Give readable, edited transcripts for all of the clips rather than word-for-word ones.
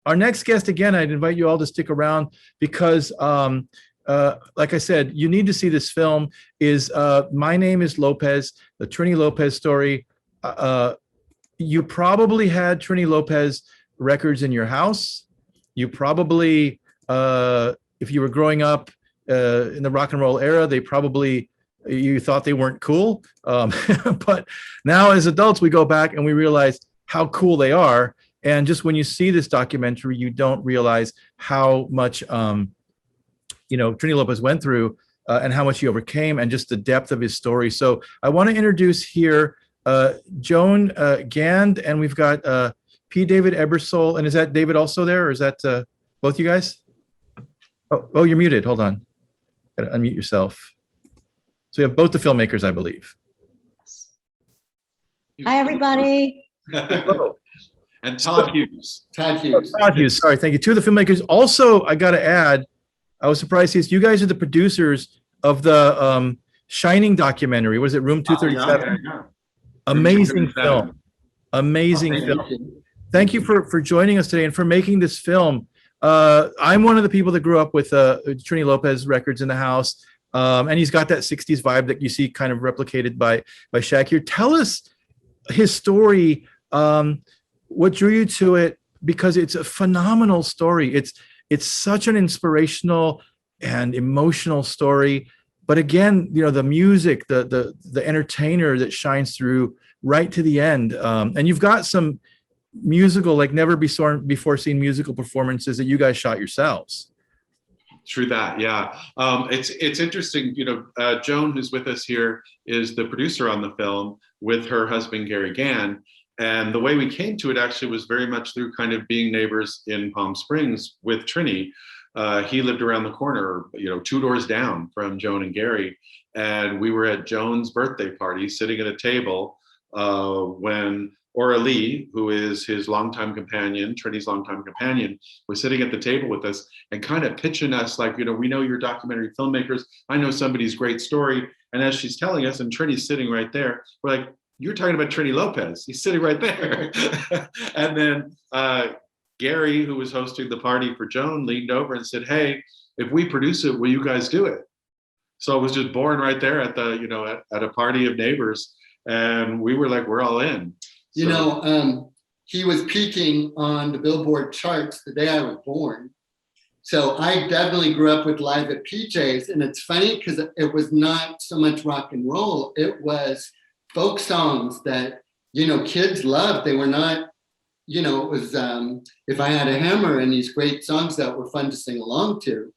Our next guest, again, I'd invite you all to stick around because, like I said, you need to see this film. Is My Name is Lopez, the Trini Lopez story. You probably had Trini Lopez records in your house. You probably, if you were growing up in the rock and roll era, you thought they weren't cool. But now as adults, we go back and we realize how cool they are. And just when you see this documentary, you don't realize how much, Trini Lopez went through and how much he overcame and just the depth of his story. So I want to introduce here Joan Gand, and we've got P. David Ebersole. And is that David also there, or is that both you guys? Oh, you're muted. Hold on. Gotta unmute yourself. So we have both the filmmakers, I believe. Hi, everybody. Hello. And Todd Hughes. Todd Hughes. Sorry, thank you. Two of the filmmakers. Also, I got to add, I was surprised you guys are the producers of the Shining documentary. Was it Room 237? Yeah. Amazing film. Amazing film. Thank you for joining us today and for making this film. I'm one of the people that grew up with Trini Lopez records in the house. And he's got that 60s vibe that you see kind of replicated by Shaq here. Tell us his story. What drew you to it? Because it's a phenomenal story. It's such an inspirational and emotional story. But again, the music, the entertainer that shines through right to the end. And you've got some musical, like never before seen musical performances that you guys shot yourselves. True that, yeah. It's interesting, Joan, who's with us here, is the producer on the film with her husband, Gary Gand. And the way we came to it actually was very much through kind of being neighbors in Palm Springs with Trini. He lived around the corner, 2 doors down from Joan and Gary. And we were at Joan's birthday party sitting at a table when Ora Lee, who is his longtime companion, Trini's longtime companion, was sitting at the table with us and kind of pitching us like, we know you're documentary filmmakers. I know somebody's great story. And as she's telling us, and Trini's sitting right there, we're like, you're talking about Trini Lopez. He's sitting right there. And then Gary, who was hosting the party for Joan, leaned over and said, hey, if we produce it, will you guys do it? So it was just born right there at the, at a party of neighbors. And we were like, we're all in. He was peaking on the Billboard charts the day I was born. So I definitely grew up with Live at PJ's. And it's funny because it was not so much rock and roll. It was folk songs that, kids loved. They were not, it was If I Had a Hammer and these great songs that were fun to sing along to.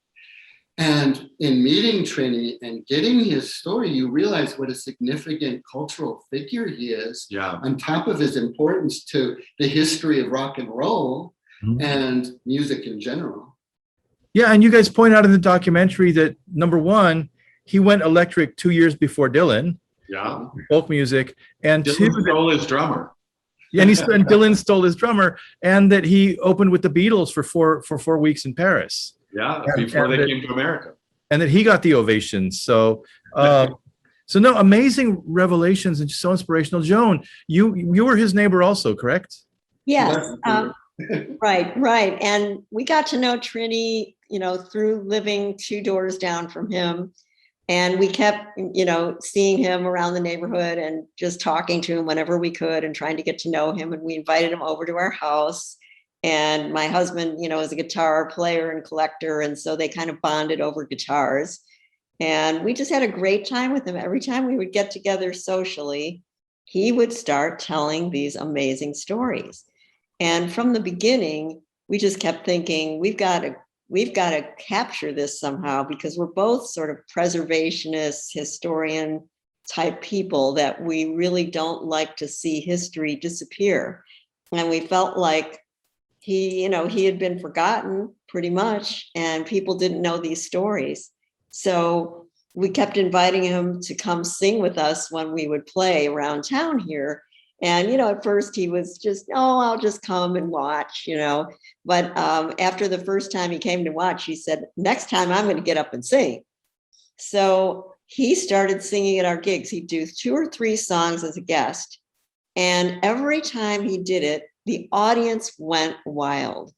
And in meeting Trini and getting his story, you realize what a significant cultural figure he is, on top of his importance to the history of rock and roll and music in general. Yeah, and you guys point out in the documentary that, number one, he went electric 2 years before Dylan. Yeah. Folk music. And Dylan stole his drummer. Yeah, and Dylan stole his drummer, and that he opened with the Beatles for 4 weeks in Paris. Yeah, before they came to America. And that he got the ovations. So no, amazing revelations and just so inspirational. Joan, you were his neighbor also, correct? Yes, right. And we got to know Trini, through living 2 doors down from him. And we kept, seeing him around the neighborhood and just talking to him whenever we could and trying to get to know him. And we invited him over to our house. And my husband, is a guitar player and collector. And so they kind of bonded over guitars. And we just had a great time with him. Every time we would get together socially, he would start telling these amazing stories. And from the beginning, we just kept thinking, we've got to capture this somehow, because we're both sort of preservationist, historian type people that we really don't like to see history disappear. And we felt like he had been forgotten pretty much, and people didn't know these stories. So we kept inviting him to come sing with us when we would play around town here. And, at first he was just, I'll just come and watch, But after the first time he came to watch, he said, next time I'm going to get up and sing. So he started singing at our gigs. He'd do 2 or 3 songs as a guest. And every time he did it, the audience went wild.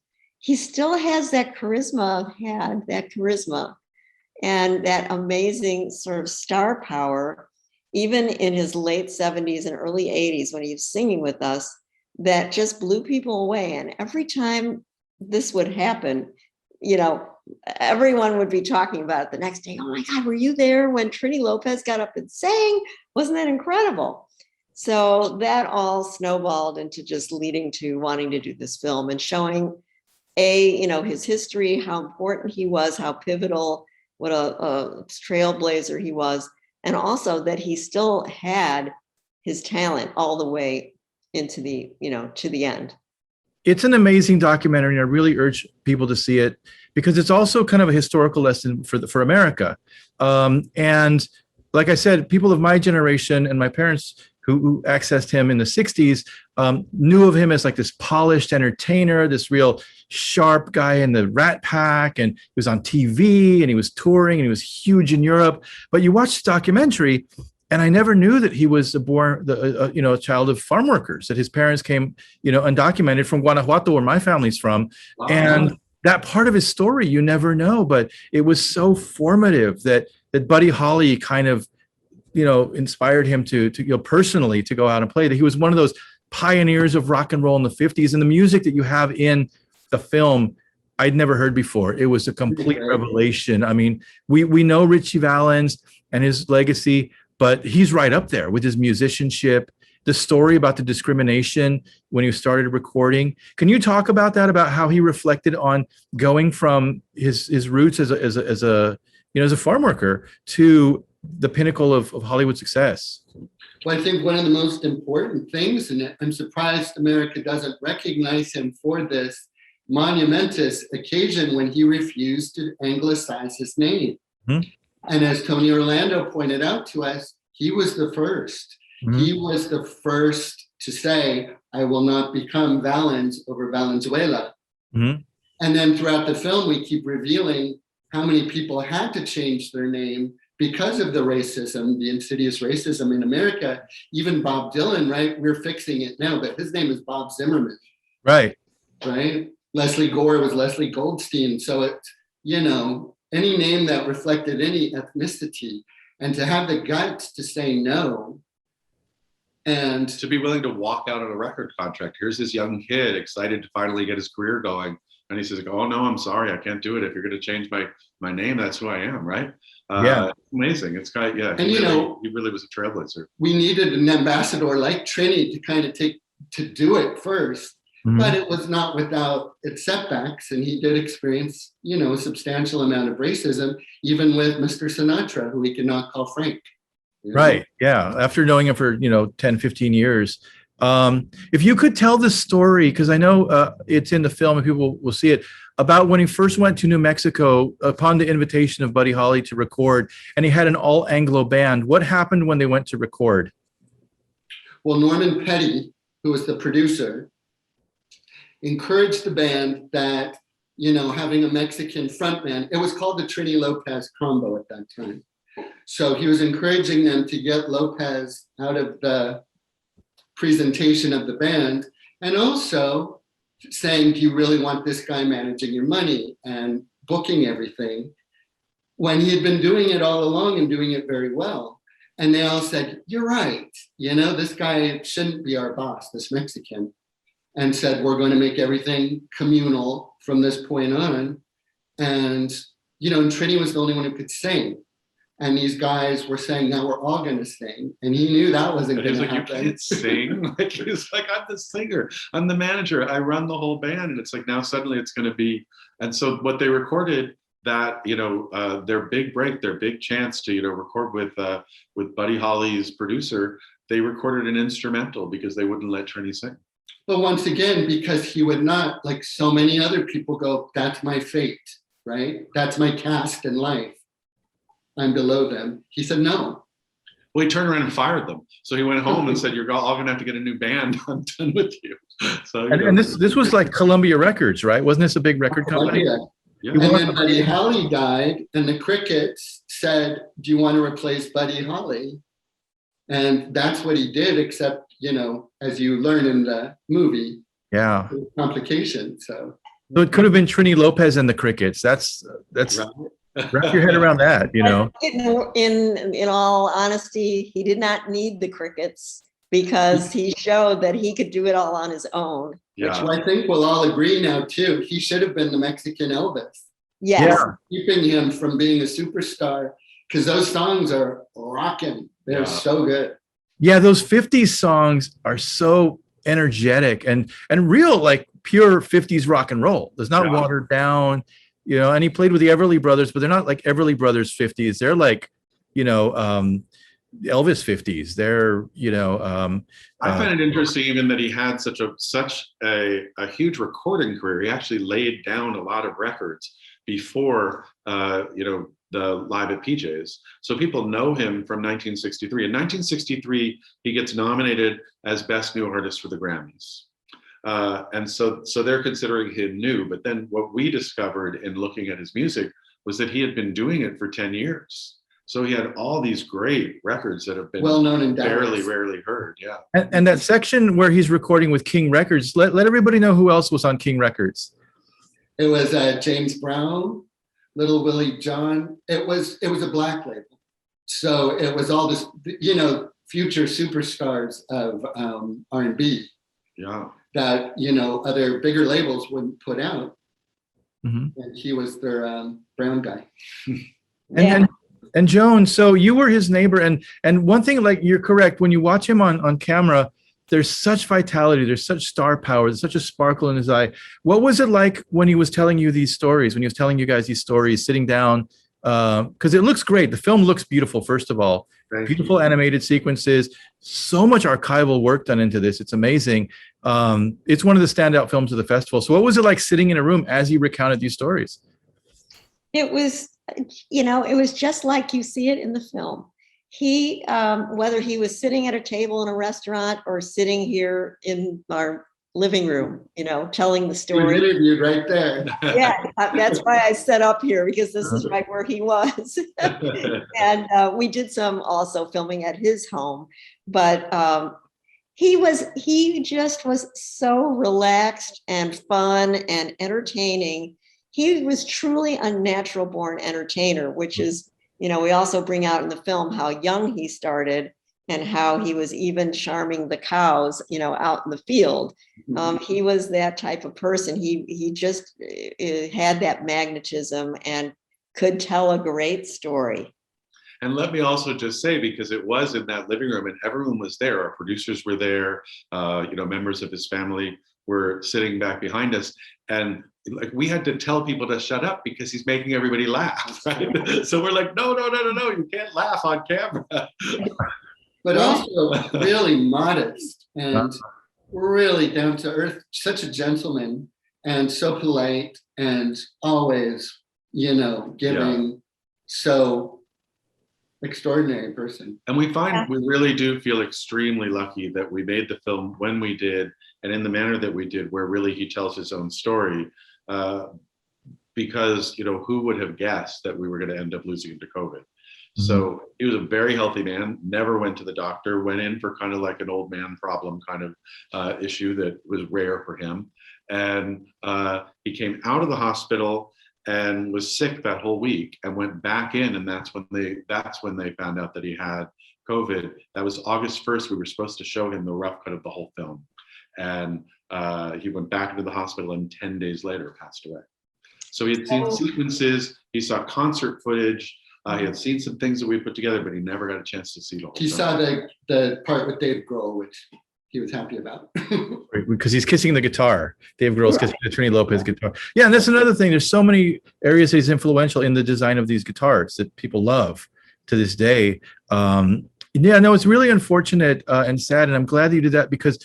he still has that charisma, and that amazing sort of star power, even in his late 70s and early 80s when he was singing with us, that just blew people away. And every time this would happen, you know, everyone would be talking about it the next day. Oh my God, were you there when Trini Lopez got up and sang? Wasn't that incredible? So that all snowballed into just leading to wanting to do this film and showing his history, how important he was, how pivotal, what a trailblazer he was, and also that he still had his talent all the way into the, to the end. It's an amazing documentary, and I really urge people to see it because it's also kind of a historical lesson for America. And like I said, people of my generation and my parents who accessed him in the 60s knew of him as like this polished entertainer, this real sharp guy in the Rat Pack, and he was on TV and he was touring and he was huge in Europe. But you watch the documentary, and I never knew that he was a child of farm workers, that his parents came, undocumented from Guanajuato, where my family's from. Wow. And that part of his story, you never know, but it was so formative that Buddy Holly kind of, inspired him to personally to go out and play. That he was one of those pioneers of rock and roll in the 50s, and the music that you have in the film, I'd never heard before. It was a complete revelation. I mean, we know Richie Valens and his legacy, but he's right up there with his musicianship, the story about the discrimination when he started recording. Can you talk about that, about how he reflected on going from his roots as a farm worker to the pinnacle of Hollywood success? Well, I think one of the most important things, and I'm surprised America doesn't recognize him for this monumentous occasion when he refused to anglicize his name. Mm-hmm. And as Tony Orlando pointed out to us, he was the first. Mm-hmm. He was the first to say, I will not become Valens over Valenzuela. Mm-hmm. And then throughout the film, we keep revealing how many people had to change their name because of the racism, the insidious racism in America. Even Bob Dylan, right? We're fixing it now, but his name is Bob Zimmerman. Right. Right? Leslie Gore was Leslie Goldstein. So it's, any name that reflected any ethnicity, and to have the guts to say no. And to be willing to walk out on a record contract. Here's this young kid excited to finally get his career going. And he says, oh no, I'm sorry, I can't do it. If you're going to change my name, that's who I am, right? Yeah. Amazing. It's kind of, yeah. And he really was a trailblazer. We needed an ambassador like Trini to kind of to do it first. Mm-hmm. But it was not without its setbacks, and he did experience, a substantial amount of racism, even with Mr. Sinatra, who we could not call Frank. Right, yeah. After knowing him for, 10, 15 years. If you could tell the story, because I know it's in the film and people will see it, about when he first went to New Mexico upon the invitation of Buddy Holly to record, and he had an all-Anglo band. What happened when they went to record? Well, Norman Petty, who was the producer, encouraged the band that, having a Mexican frontman, it was called the Trini Lopez combo at that time. So he was encouraging them to get Lopez out of the presentation of the band, and also saying, do you really want this guy managing your money and booking everything, when he had been doing it all along and doing it very well. And they all said, you're right, this guy shouldn't be our boss, this Mexican. And said, we're going to make everything communal from this point on. And, and Trini was the only one who could sing. And these guys were saying, now we're all going to sing. And he knew that wasn't going to happen. You can't sing. He's like, I'm the singer. I'm the manager. I run the whole band. And it's like, now suddenly it's going to be. And so what they recorded, that, their big break, their big chance to, record with Buddy Holly's producer, they recorded an instrumental because they wouldn't let Trini sing. But once again, because he would not, like so many other people, go, that's my fate, right? That's my cast in life. I'm below them. He said no. Well, he turned around and fired them. So he went home and said, you're all going to have to get a new band. I'm done with you. So, and this was like Columbia Records, right? Wasn't this a big record company? Yeah. And then Buddy Holly died, and the Crickets said, do you want to replace Buddy Holly? And that's what he did, except, as you learn in the movie, yeah, complications. So So it could have been Trini Lopez and the Crickets. That's Right. wrap your head around that, you know. In all honesty, he did not need the Crickets because he showed that he could do it all on his own. Yeah. Which I think we'll all agree now too. He should have been the Mexican Elvis, Yes. keeping him from being a superstar, because those songs are rocking. They're so good. Yeah, those 50s songs are so energetic and real, like pure 50s rock and roll. There's not watered down, you know, and he played with the Everly Brothers, but they're not like Everly Brothers 50s. They're like, you know, Elvis 50s. They're, you know, I find it interesting even that he had such a huge recording career. He actually laid down a lot of records before, you know, the Live at PJ's. So people know him from 1963. In 1963, he gets nominated as Best New Artist for the Grammys. And so they're considering him new. But then what we discovered in looking at his music was that he had been doing it for 10 years. So he had all these great records that have been Well known in rarely Dallas. heard. Yeah. and that section where he's recording with King Records, let everybody know who else was on King Records. It was James Brown, Little Willie John. It was a black label. So it was all this, you know, future superstars of R&B Yeah. that, you know, other bigger labels wouldn't put out. Mm-hmm. And he was their brown guy. And Joan, so you were his neighbor, and one thing, like, you're correct, when you watch him on camera, there's such vitality, there's such star power, there's such a sparkle in his eye. What was it like when he was telling you these stories, when he was telling you guys these stories, sitting down? Because it looks great. The film looks beautiful, first of all. Beautiful animated sequences, so much archival work done into this. It's amazing. It's one of the standout films of the festival. So what was it like sitting in a room as he recounted these stories? It was, you know, it was just like you see it in the film. He, whether he was sitting at a table in a restaurant or sitting here in our living room, you know, telling the story. We interviewed right there. Yeah, that's why I set up here, because this is right where he was. And we did some also filming at his home, but he just was so relaxed and fun and entertaining. He was truly a natural born entertainer, which is, you know, we also bring out in the film how young he started and how he was even charming the cows, you know, out in the field. He was that type of person. He just had that magnetism and could tell a great story. And let me also just say, because it was in that living room and everyone was there, our producers were there, you know, members of his family were sitting back behind us. And like, we had to tell people to shut up because he's making everybody laugh, right? So we're like, no, you can't laugh on camera. But also really modest and really down to earth, such a gentleman and so polite and always, you know, giving. So extraordinary person. And we find we really do feel extremely lucky that we made the film when we did and in the manner that we did, where really he tells his own story. Because, you know, who would have guessed that we were going to end up losing him to COVID? So he was a very healthy man, never went to the doctor, went in for kind of like an old man problem kind of issue that was rare for him. And he came out of the hospital and was sick that whole week and went back in. And that's when they found out that he had COVID. That was August 1st. We were supposed to show him the rough cut of the whole film. And he went back into the hospital and 10 days later passed away. So he had seen sequences, he saw concert footage, he had seen some things that we put together, but he never got a chance to see the whole He film. saw the part with Dave Grohl, which he was happy about. Because he's kissing the guitar. Dave Grohl's kissing the Trini Lopez guitar. Yeah, and that's another thing. There's so many areas he's influential in the design of these guitars that people love to this day. Yeah, no, it's really unfortunate and sad, and I'm glad that you did that, because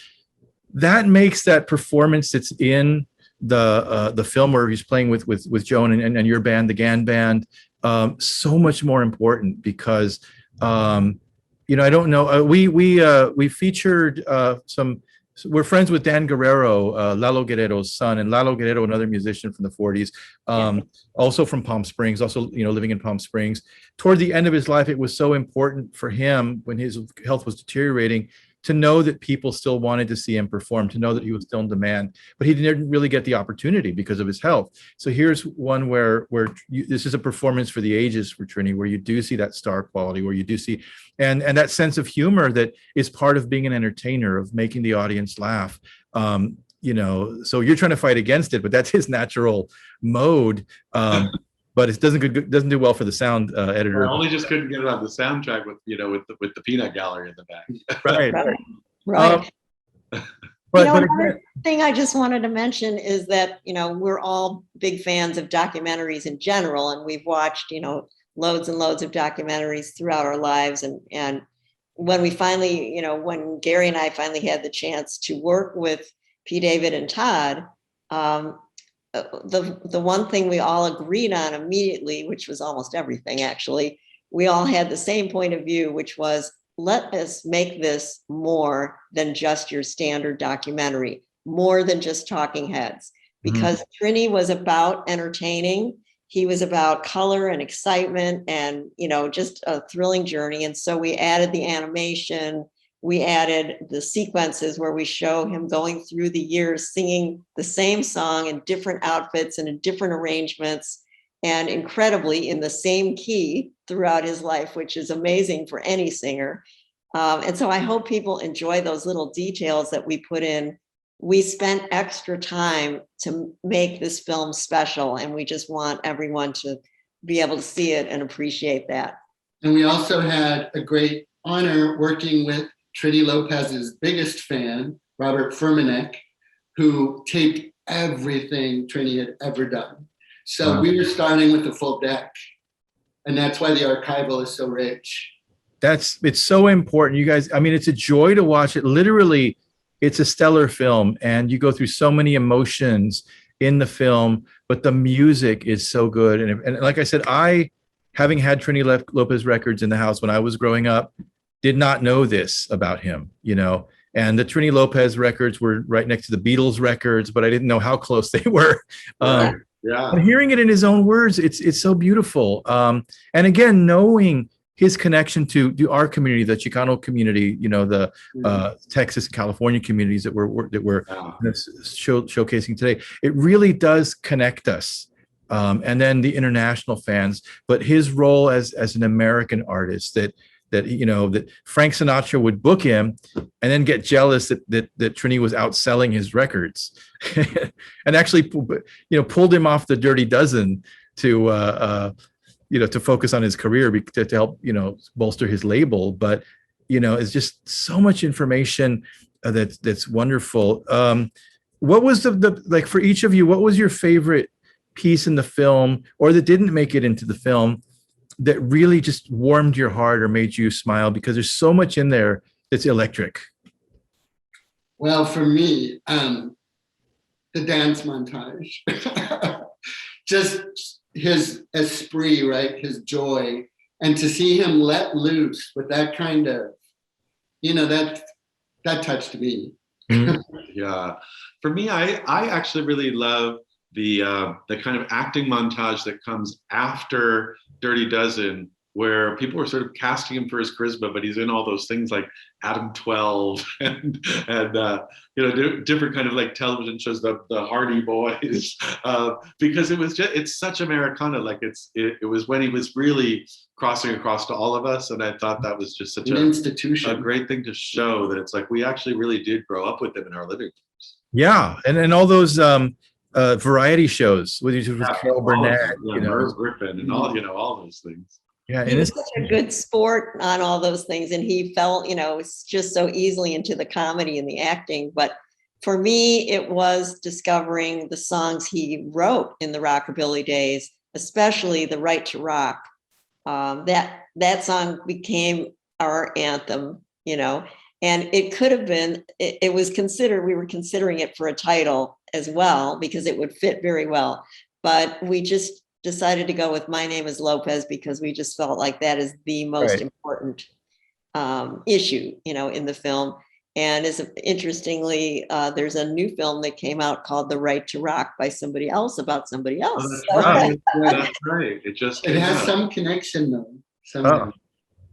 that makes that performance that's in the film where he's playing with Joan and your band, the Gand Band, so much more important, because you know, I don't know, we featured we're friends with Dan Guerrero, Lalo Guerrero's son, and Lalo Guerrero, another musician from the 40s, also from Palm Springs, also, you know, living in Palm Springs. Toward the end of his life, it was so important for him, when his health was deteriorating, to know that people still wanted to see him perform, to know that he was still in demand, but he didn't really get the opportunity because of his health. So here's one where this is a performance for the ages for Trini, where you do see that star quality, where you do see, and that sense of humor that is part of being an entertainer, of making the audience laugh. So you're trying to fight against it, but that's his natural mode. But it doesn't do well for the sound editor. I only just couldn't get it on the soundtrack with the peanut gallery in the back. Right. Right. But another thing I just wanted to mention is that, we're all big fans of documentaries in general, and we've watched, loads and loads of documentaries throughout our lives. And when we finally, when Gary and I finally had the chance to work with P. David and Todd, the one thing we all agreed on immediately, which was almost everything actually, we all had the same point of view, which was, let us make this more than just your standard documentary, more than just talking heads, because Trini was about entertaining. He was about color and excitement and, just a thrilling journey. And so we added the animation, we added the sequences where we show him going through the years, singing the same song in different outfits and in different arrangements, and incredibly in the same key throughout his life, which is amazing for any singer. And so I hope people enjoy those little details that we put in. We spent extra time to make this film special, and we just want everyone to be able to see it and appreciate that. And we also had a great honor working with Trini Lopez's biggest fan, Robert Firmanek, who taped everything Trini had ever done. So we were starting with the full deck, and that's why the archival is so rich. It's so important, you guys. I mean, it's a joy to watch it. Literally, it's a stellar film, and you go through so many emotions in the film, but the music is so good. And like I said, having had Trini Lopez records in the house when I was growing up, did not know this about him, and the Trini Lopez records were right next to the Beatles records, but I didn't know how close they were. Yeah. And hearing it in his own words, it's so beautiful. And again, knowing his connection to our community, the Chicano community, the Texas, California communities that we're showcasing today, it really does connect us. And then the international fans, but his role as an American artist, that Frank Sinatra would book him and then get jealous that Trini was outselling his records, and actually, pulled him off the Dirty Dozen to focus on his career, to help, bolster his label. But, it's just so much information that's wonderful. What was the for each of you, what was your favorite piece in the film, or that didn't make it into the film, that really just warmed your heart or made you smile? Because there's so much in there that's electric. Well, for me, the dance montage, just his esprit, right? His joy, and to see him let loose with that kind of, that touched me. Yeah, for me, I actually really love the kind of acting montage that comes after Dirty Dozen, where people were sort of casting him for his charisma, but he's in all those things like Adam 12 and different kind of like television shows, the Hardy Boys, because it's such Americana. Like it was when he was really crossing across to all of us, and I thought that was just such an institution, a great thing to show that it's like we actually really did grow up with him in our living rooms. Yeah, and all those variety shows with Carol Burnett, Merv Griffin, and all those things. Yeah, he was such a good sport on all those things, and he fell, just so easily into the comedy and the acting. But for me, it was discovering the songs he wrote in the rockabilly days, especially "The Right to Rock." That song became our anthem, and it could have been. It was considered. We were considering it for a title as well because it would fit very well, but we just decided to go with "My Name is Lopez" because we just felt like that is the most important issue, in the film. And interestingly, there's a new film that came out called "The Right to Rock" by somebody else about somebody else. Oh, that's right. That's right. It has some connection though.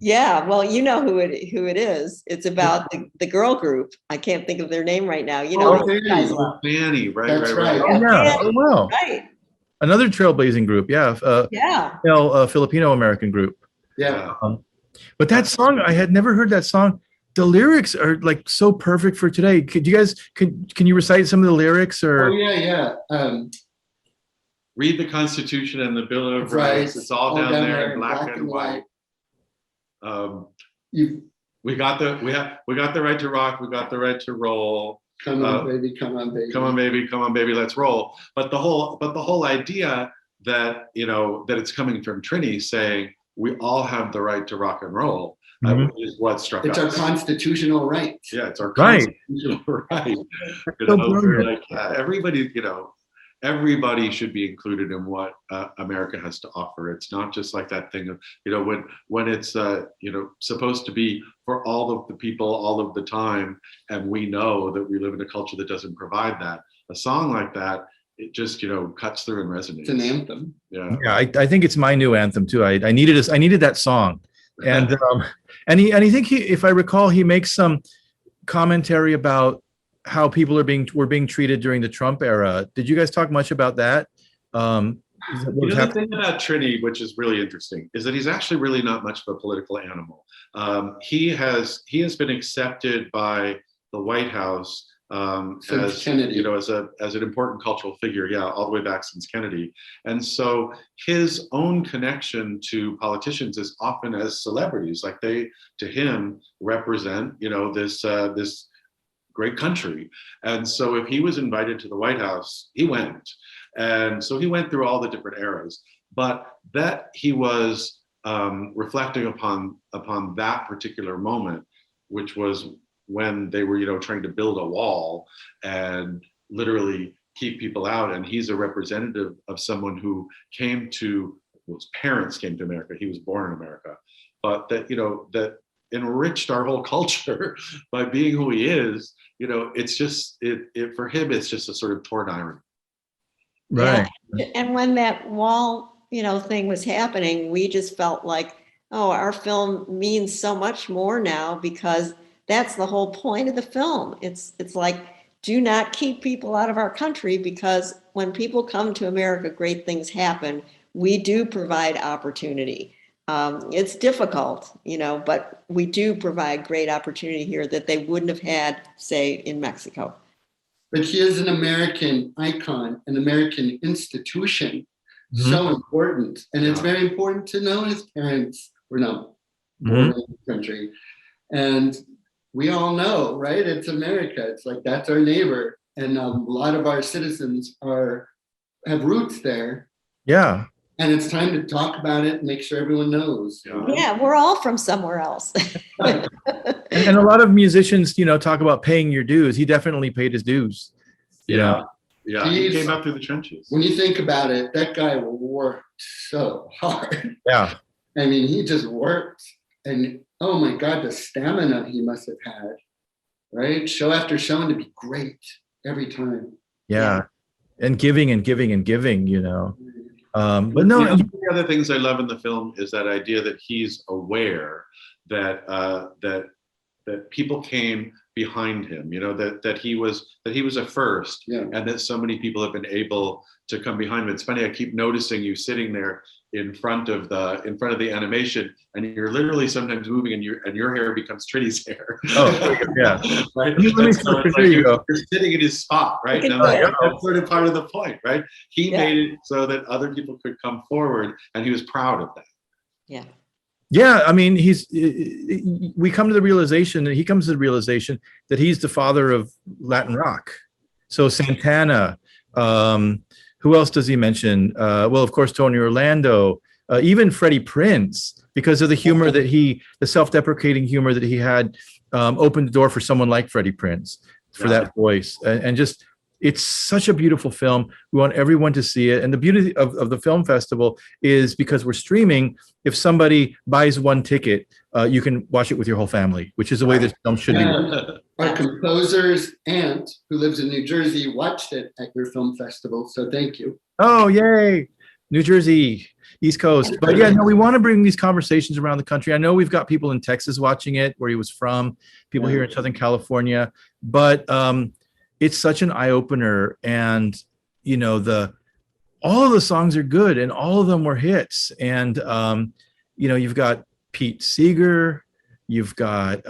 Yeah, well, you know who it is. It's about the girl group. I can't think of their name right now. You know, Oh, you guys love. Fanny, right, That's right, right. Oh, yeah. Oh, wow. Right. Another trailblazing group. Yeah. Yeah. Filipino American group. Yeah. But that song, I had never heard that song. The lyrics are like so perfect for today. Could you guys, can you recite some of the lyrics Oh or? yeah, yeah. Read the Constitution and the Bill of Rights. It's all down there in black and white. You We got the right to rock. We got the right to roll. come on, baby, come on, baby. Come on, baby, let's roll. But the whole idea that that it's coming from Trini saying we all have the right to rock and roll is what struck us. It's our constitutional right. Yeah, it's our Right. constitutional right. So We're brilliant. like, yeah, everybody should be included in what America has to offer. It's not just like that thing of when it's supposed to be for all of the people all of the time, and we know that we live in a culture that doesn't provide that. A song like that, it just cuts through and resonates. It's an anthem. Yeah. Yeah, I think it's my new anthem too. I needed that song, and I think if I recall, he makes some commentary about how people were being treated during the Trump era. Did you guys talk much about that? The thing about Trini, which is really interesting, is that he's actually really not much of a political animal. He has been accepted by the White House as Kennedy. as an important cultural figure, all the way back since Kennedy. And so his own connection to politicians is often as celebrities, like they to him represent this great country. And so if he was invited to the White House, he went. And so he went through all the different eras, but that he was reflecting upon that particular moment, which was when they were, trying to build a wall and literally keep people out. And he's a representative of someone who his parents came to America. He was born in America, but that enriched our whole culture by being who he is. It's just for him, it's just a sort of torn irony. Right. Yeah. And when that wall, thing was happening, we just felt like, oh, our film means so much more now, because that's the whole point of the film. It's like, do not keep people out of our country, because when people come to America, great things happen. We do provide opportunity. It's difficult, but we do provide great opportunity here that they wouldn't have had, say, in Mexico. But he is an American icon, an American institution, so important. And it's very important to know his parents were not born in the country. And we all know, right? It's America. It's like, that's our neighbor. And a lot of our citizens have roots there. Yeah. And it's time to talk about it and make sure everyone knows. Yeah, we're all from somewhere else. And a lot of musicians, talk about paying your dues. He definitely paid his dues. Yeah. He came up through the trenches. When you think about it, that guy worked so hard. Yeah. I mean, he just worked. And oh my God, the stamina he must have had, right? Show after show, and to be great every time. Yeah. And giving and giving and giving, But no. One of the other things I love in the film is that idea that he's aware that that people came behind him, that he was a first, and that so many people have been able to come behind him. It's funny, I keep noticing you sitting there in front of the animation, and you're literally sometimes moving, and your hair becomes Trini's hair. Oh, yeah. Right. So you're sitting in his spot, right? And that's sort of part of the point, right? He made it so that other people could come forward, and he was proud of that. Yeah. Yeah, I mean, we come to the realization, and he comes to the realization that he's the father of Latin rock. So Santana, who else does he mention? Well, of course, Tony Orlando, even Freddie Prinze, because of the humor the self-deprecating humor that he had, opened the door for someone like Freddie Prinze for that voice. And just, it's such a beautiful film. We want everyone to see it. And the beauty of the film festival is, because we're streaming, if somebody buys one ticket, you can watch it with your whole family, which is the way this film should be. Our composer's aunt, who lives in New Jersey, watched it at your film festival. So thank you. Oh, yay. New Jersey, East Coast. But yeah, no, we want to bring these conversations around the country. I know we've got people in Texas watching it, where he was from, people here in Southern California, but it's such an eye opener. And, you know, all of the songs are good and all of them were hits. And, you know, you've got Pete Seeger, you've got,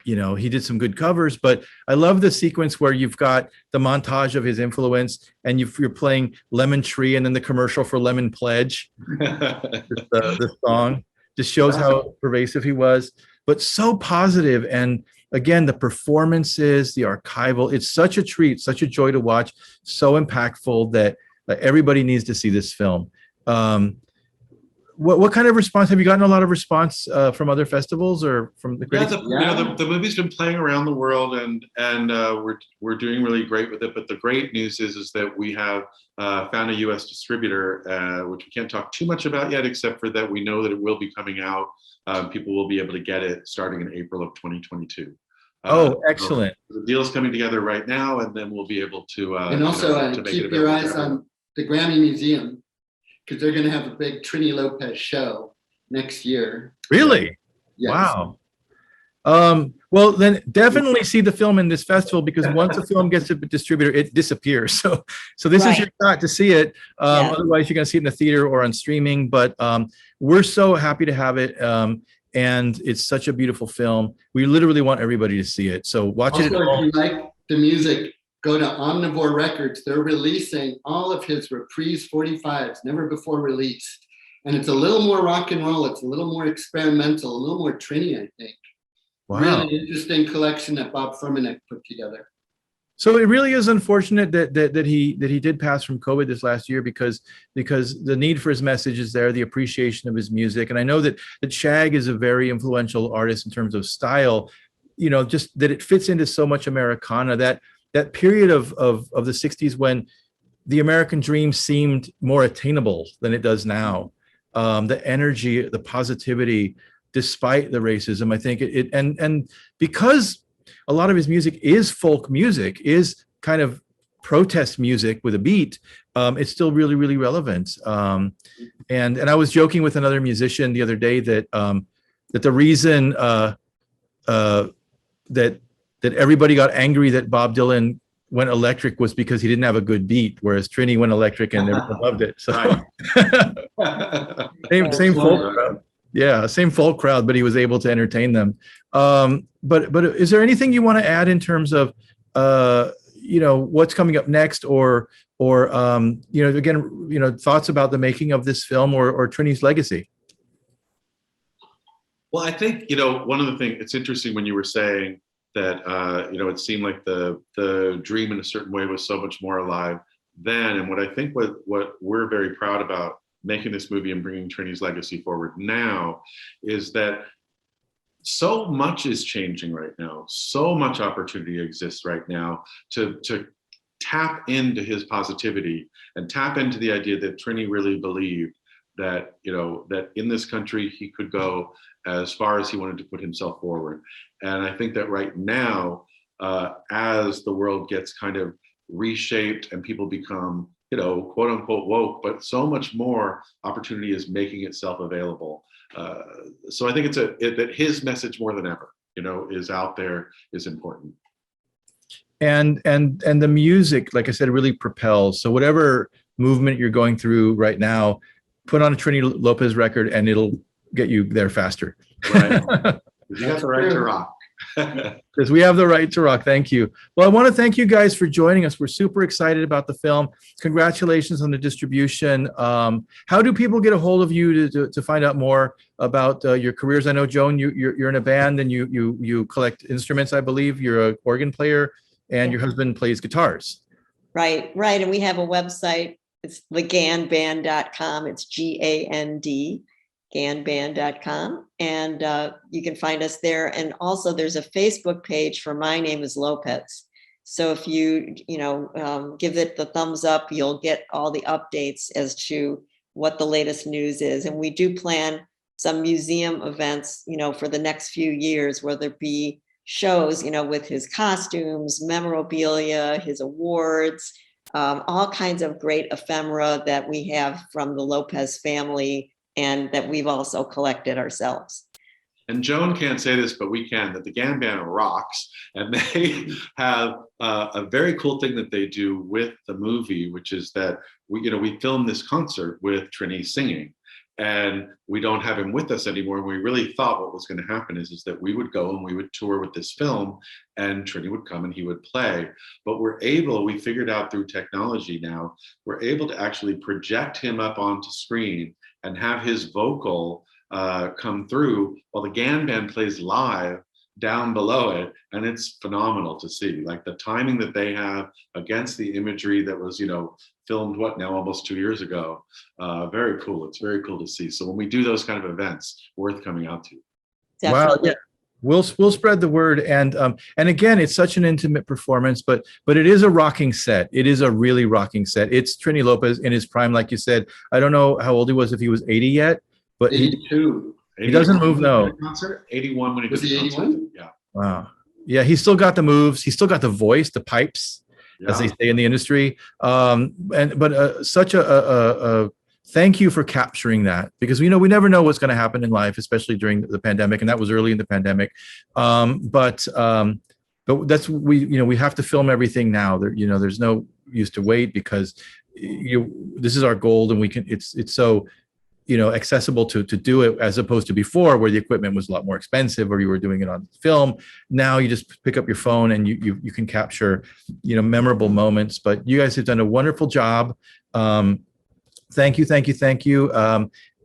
you know, he did some good covers, but I love the sequence where you've got the montage of his influence and you're playing Lemon Tree and then the commercial for Lemon Pledge. the song just shows how pervasive he was, but so positive. And again, the performances, the archival, it's such a treat, such a joy to watch, so impactful that everybody needs to see this film. What kind of response have you gotten? A lot of response from other festivals or from the critics? You know, the movie's been playing around the world, and we're doing really great with it. But the great news is that we have found a U.S. distributor, which we can't talk too much about yet, except for that we know that it will be coming out. People will be able to get it starting in April of 2022. Oh, excellent! So the deal's coming together right now, and then we'll be able to. And also to keep your eyes on the Grammy Museum, because they're going to have a big Trini Lopez show next year. Really? Yes. Wow. Well, then definitely see the film in this festival, because once a film gets to a distributor, it disappears. So this is your shot to see it. Otherwise, you're going to see it in the theater or on streaming. But we're so happy to have it. And it's such a beautiful film. We literally want everybody to see it. So watch it. Also, if you like the music, go to Omnivore Records. They're releasing all of his Reprise 45s, never before released. And it's a little more rock and roll. It's a little more experimental, a little more Trini, I think. Wow. Really interesting collection that Bob Furmanek put together. So it really is unfortunate that he did pass from COVID this last year, because the need for his message is there, the appreciation of his music. And I know that Shag is a very influential artist in terms of style, you know, just that it fits into so much Americana, that period of the 60s when the American dream seemed more attainable than it does now. The energy, the positivity, despite the racism, I think and because a lot of his music is folk music, is kind of protest music with a beat, it's still really, really relevant. And I was joking with another musician the other day that the reason that everybody got angry that Bob Dylan went electric was because he didn't have a good beat, whereas Trini went electric and everyone loved it. So same folk crowd. Yeah, same folk crowd, but he was able to entertain them. But is there anything you want to add in terms of you know, what's coming up next, or you know, again, you know, thoughts about the making of this film or Trini's legacy? Well, I think, you know, one of the things, it's interesting when you were saying that, you know, it seemed like the dream in a certain way was so much more alive then. And what I think what we're very proud about making this movie and bringing Trini's legacy forward now is that so much is changing right now. So much opportunity exists right now to tap into his positivity and tap into the idea that Trini really believed that, you know, that in this country he could go as far as he wanted to put himself forward. And I think that right now, as the world gets kind of reshaped and people become, you know, quote unquote woke, but so much more opportunity is making itself available. So I think that his message more than ever, you know, is out there, is important. And the music, like I said, really propels. So whatever movement you're going through right now, put on a Trini Lopez record and it'll get you there faster. Right. You got the right to rock. Because we have the right to rock. Thank you. Well, I want to thank you guys for joining us. We're super excited about the film. Congratulations on the distribution. How do people get a hold of you to find out more about your careers? I know, Joan, you're in a band and you collect instruments, I believe. You're an organ player and your husband plays guitars. Right. And we have a website. It's thegandband.com. It's GAND. gandband.com, and you can find us there. And also there's a Facebook page for My Name is Lopez. So if you give it the thumbs up, you'll get all the updates as to what the latest news is. And we do plan some museum events, you know, for the next few years, where there be shows, you know, with his costumes, memorabilia, his awards, all kinds of great ephemera that we have from the Lopez family and that we've also collected ourselves. And Joan can't say this, but we can, that the Gand Band rocks. And they have a very cool thing that they do with the movie, which is that we filmed this concert with Trini singing. And we don't have him with us anymore. And we really thought what was going to happen is that we would go and we would tour with this film and Trini would come and he would play. But we figured out through technology now, we're able to actually project him up onto screen and have his vocal come through while the Gand Band plays live down below it. And it's phenomenal to see, like the timing that they have against the imagery that was, filmed almost 2 years ago. Very cool. It's very cool to see. So when we do those kind of events, worth coming out to. Definitely. Wow, yeah. We'll spread the word, and again, it's such an intimate performance, but it is a rocking set. It is a really rocking set. It's Trini Lopez in his prime, like you said. I don't know how old he was, if he was 80 yet, but 82. He doesn't move, no. Concert? 81 when he Was did he the concert. 81? Yeah. Wow. Yeah, he's still got the moves. He's still got the voice, the pipes, as they say in the industry. Such a thank you for capturing that, because we never know what's going to happen in life, especially during the pandemic, and that was early in the pandemic. But that's we have to film everything now. There's no use to wait, because this is our gold, and it's so accessible to do it, as opposed to before, where the equipment was a lot more expensive, or you were doing it on film. Now you just pick up your phone and you can capture memorable moments. But you guys have done a wonderful job. Thank you.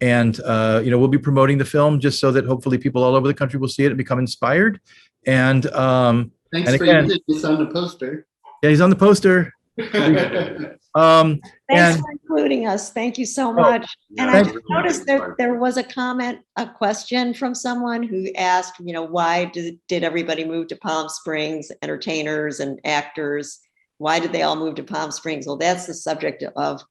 And we'll be promoting the film just so that hopefully people all over the country will see it and become inspired. And Thanks for using this on the poster. Yeah, he's on the poster. Thanks for including us. Thank you so much. And I noticed that there was a question from someone who asked, why did everybody move to Palm Springs, entertainers and actors? Why did they all move to Palm Springs? Well, that's the subject of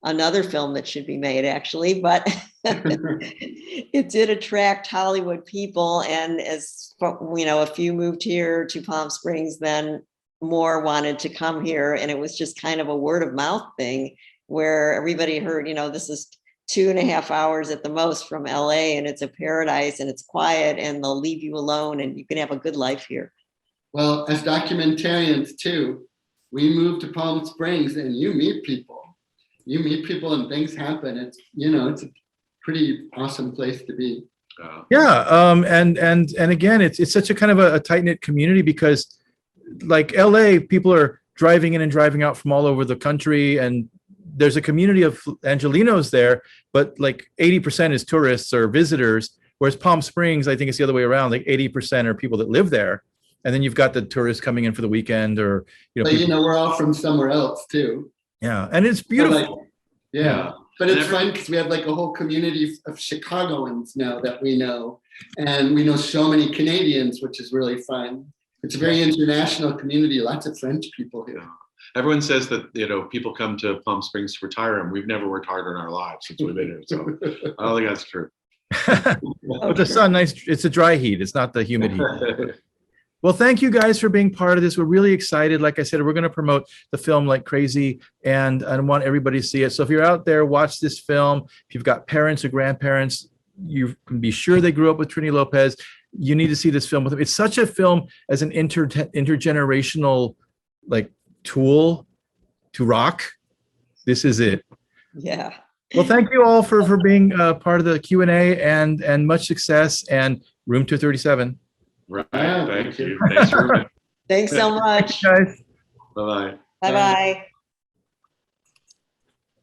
another film that should be made, actually, but it did attract Hollywood people. And as a few moved here to Palm Springs, then more wanted to come here. And it was just kind of a word of mouth thing where everybody heard, this is 2.5 hours at the most from LA, and it's a paradise, and it's quiet, and they'll leave you alone, and you can have a good life here. Well, as documentarians too, we move to Palm Springs and you meet people and things happen. It's, it's a pretty awesome place to be. Yeah. And again, it's such a kind of a tight-knit community, because like LA, people are driving in and driving out from all over the country, and there's a community of Angelenos there, but like 80% is tourists or visitors. Whereas Palm Springs, I think it's the other way around. Like 80% are people that live there. And then you've got the tourists coming in for the weekend, or, but we're all from somewhere else too. Yeah. And it's beautiful. But it's fun because we have like a whole community of Chicagoans now that we know. And we know so many Canadians, which is really fun. It's a very international community. Lots of French people here. Everyone says that, people come to Palm Springs to retire, and we've never worked harder in our lives since we've been here. So I don't think that's true. But the sun, it's a dry heat. It's not the humid heat. Well, thank you guys for being part of this. We're really excited. Like I said, we're going to promote the film like crazy, and I want everybody to see it. So if you're out there, watch this film. If you've got parents or grandparents, you can be sure they grew up with Trini Lopez. You need to see this film with them. It's such a film as an intergenerational tool to rock. This is it. Yeah. Well, thank you all for being part of the Q&A, and much success, and room 237. Right. Thank you. Thanks, Ruben. Thanks so much. Guys. Bye-bye. Bye-bye.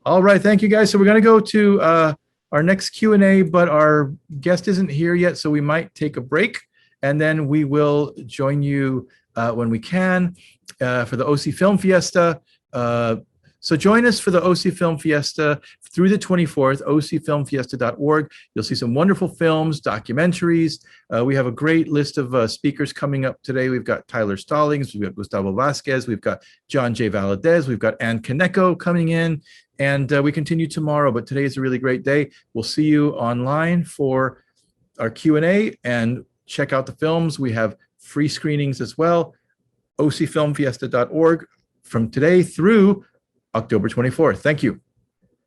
All right. Thank you, guys. So we're going to go to our next Q&A, but our guest isn't here yet, so we might take a break, and then we will join you when we can for the OC Film Fiesta. So join us for the OC Film Fiesta through the 24th, ocfilmfiesta.org. You'll see some wonderful films, documentaries. We have a great list of speakers coming up today. We've got Tyler Stallings, we've got Gustavo Vasquez, we've got John J. Valadez, we've got Ann Kaneko coming in, and we continue tomorrow. But today is a really great day. We'll see you online for our Q&A, and check out the films. We have free screenings as well. ocfilmfiesta.org from today through October 24th. Thank you.